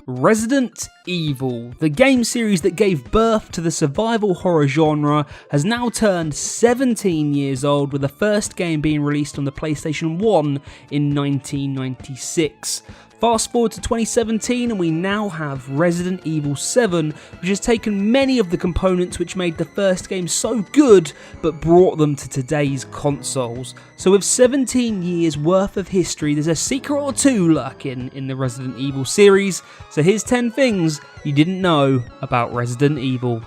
Resident Evil, the game series that gave birth to the survival horror genre, has now turned 17 years old, with the first game being released on the PlayStation 1 in 1996. Fast forward to 2017 and we now have Resident Evil 7, which has taken many of the components which made the first game so good but brought them to today's consoles. So with 17 years worth of history, there's a secret or two lurking in the Resident Evil series. So here's 10 things you didn't know about Resident Evil.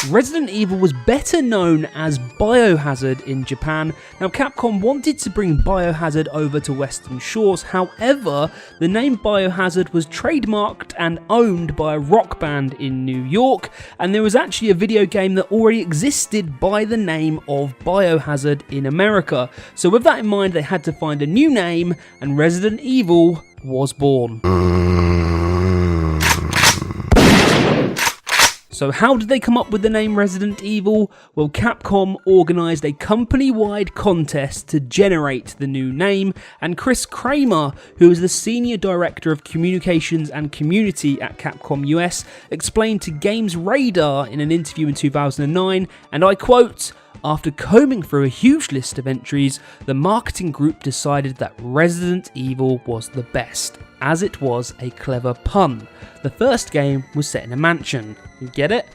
Resident Evil was better known as Biohazard in Japan. Now, Capcom wanted to bring Biohazard over to Western shores, however, the name Biohazard was trademarked and owned by a rock band in New York, and there was actually a video game that already existed by the name of Biohazard in America. So with that in mind, they had to find a new name, and Resident Evil was born. So how did they come up with the name Resident Evil? Well, Capcom organised a company-wide contest to generate the new name, and Chris Kramer, who is the Senior Director of Communications and Community at Capcom US, explained to Games Radar in an interview in 2009, and I quote, "After combing through a huge list of entries, the marketing group decided that Resident Evil was the best, as it was a clever pun. The first game was set in a mansion. You get it?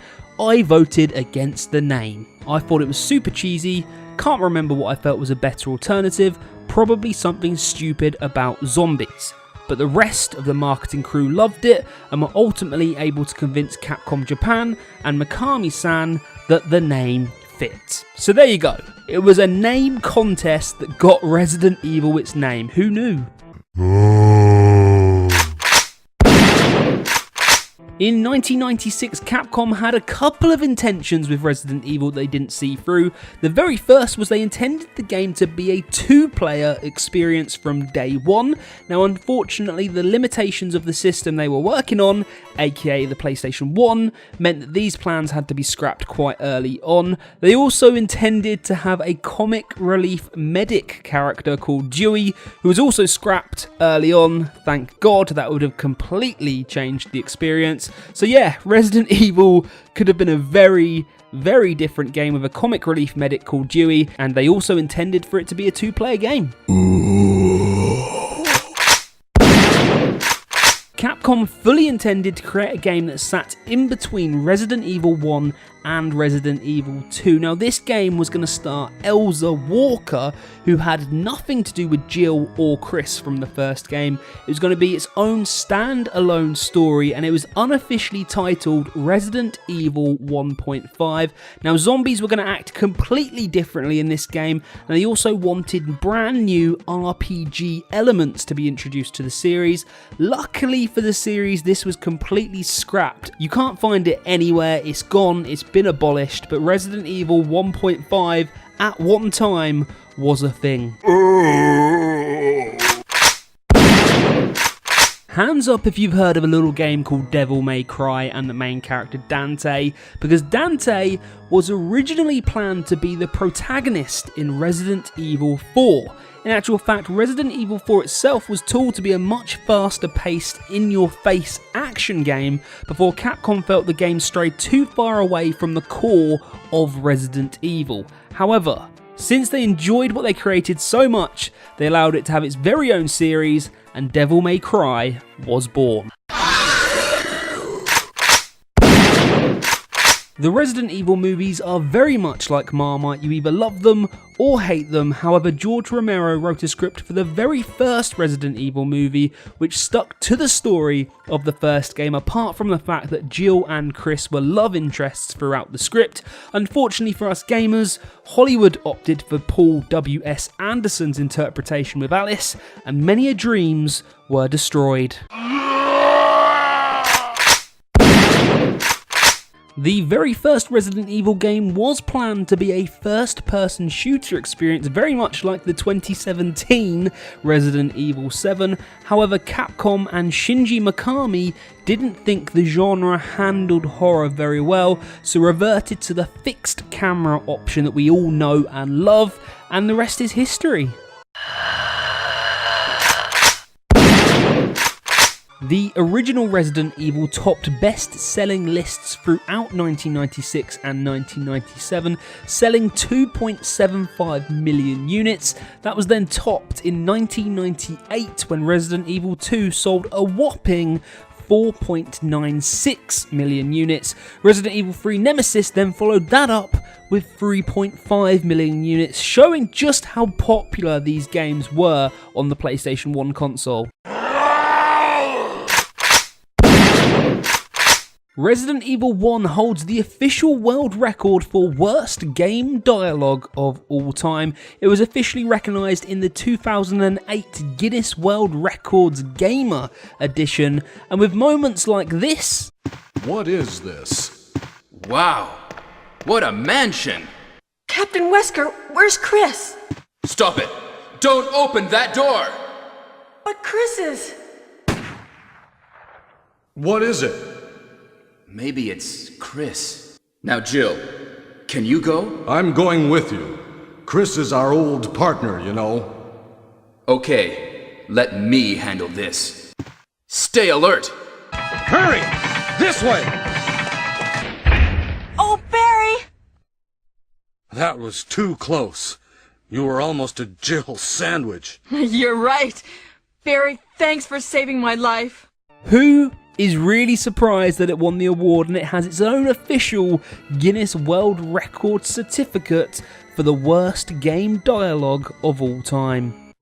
I voted against the name. I thought it was super cheesy, can't remember what I felt was a better alternative, probably something stupid about zombies. But the rest of the marketing crew loved it and were ultimately able to convince Capcom Japan and Mikami-san that the name fit." So there you go. It was a name contest that got Resident Evil its name. Who knew? In 1996, Capcom had a couple of intentions with Resident Evil they didn't see through. The very first was they intended the game to be a two-player experience from day one. Now, unfortunately, the limitations of the system they were working on, aka the PlayStation 1, meant that these plans had to be scrapped quite early on. They also intended to have a comic relief medic character called Dewey, who was also scrapped early on. Thank God, that would have completely changed the experience. So yeah, Resident Evil could have been a very, very different game with a comic relief medic called Dewey, and they also intended for it to be a two-player game. Capcom fully intended to create a game that sat in between Resident Evil 1 and Resident Evil 2. Now, this game was going to star Elza Walker, who had nothing to do with Jill or Chris from the first game. It was going to be its own stand-alone story, and it was unofficially titled Resident Evil 1.5. Now, zombies were going to act completely differently in this game, and they also wanted brand new RPG elements to be introduced to the series. Luckily for the series, this was completely scrapped. You can't find it anywhere, it's gone, it's been abolished, but Resident Evil 1.5 at one time was a thing. Hands up if you've heard of a little game called Devil May Cry and the main character Dante, because Dante was originally planned to be the protagonist in Resident Evil 4. In actual fact, Resident Evil 4 itself was tooled to be a much faster paced, in-your-face action game before Capcom felt the game strayed too far away from the core of Resident Evil. However, since they enjoyed what they created so much, they allowed it to have its very own series, and Devil May Cry was born. The Resident Evil movies are very much like Marmite, you either love them or hate them. However, George Romero wrote a script for the very first Resident Evil movie which stuck to the story of the first game, apart from the fact that Jill and Chris were love interests throughout the script. Unfortunately for us gamers, Hollywood opted for Paul W.S. Anderson's interpretation with Alice, and many a dreams were destroyed. The very first Resident Evil game was planned to be a first-person shooter experience, very much like the 2017 Resident Evil 7. However, Capcom and Shinji Mikami didn't think the genre handled horror very well, so reverted to the fixed camera option that we all know and love, and the rest is history. The original Resident Evil topped best-selling lists throughout 1996 and 1997, selling 2.75 million units. That was then topped in 1998 when Resident Evil 2 sold a whopping 4.96 million units. Resident Evil 3 Nemesis then followed that up with 3.5 million units, showing just how popular these games were on the PlayStation 1 console. Resident Evil 1 holds the official world record for worst game dialogue of all time. It was officially recognised in the 2008 Guinness World Records Gamer Edition, and with moments like this... What is this? Wow, what a mansion! Captain Wesker, where's Chris? Stop it! Don't open that door! But Chris is... What is it? Maybe it's Chris. Now, Jill, can you go? I'm going with you. Chris is our old partner, you know. Okay, let me handle this. Stay alert! Hurry! This way! Oh, Barry! That was too close. You were almost a Jill sandwich. You're right. Barry, thanks for saving my life. Who is really surprised that it won the award, and it has its own official Guinness World Record certificate for the worst game dialogue of all time.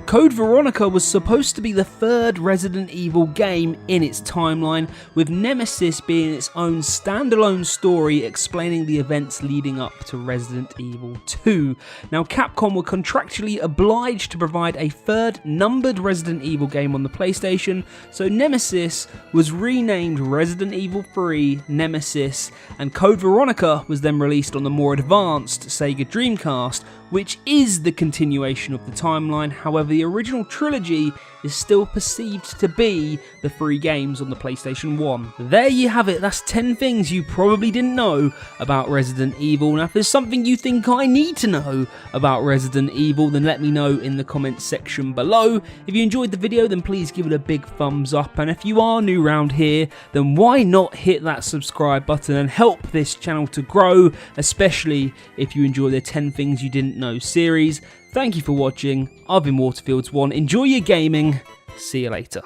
Code Veronica was supposed to be the third Resident Evil game in its timeline, with Nemesis being its own standalone story explaining the events leading up to Resident Evil 2. Now, Capcom were contractually obliged to provide a third numbered Resident Evil game on the PlayStation, so Nemesis was renamed Resident Evil 3 Nemesis, and Code Veronica was then released on the more advanced Sega Dreamcast, which is the continuation of the timeline. However, the original trilogy is still perceived to be the 3 games on the PlayStation 1. There you have it, that's 10 things you probably didn't know about Resident Evil. Now, if there's something you think I need to know about Resident Evil, then let me know in the comments section below. If you enjoyed the video, then please give it a big thumbs up, and if you are new around here, then why not hit that subscribe button and help this channel to grow, especially if you enjoy the 10 things you didn't know series. Thank you for watching. I've been Waterfields1. Enjoy your gaming. See you later.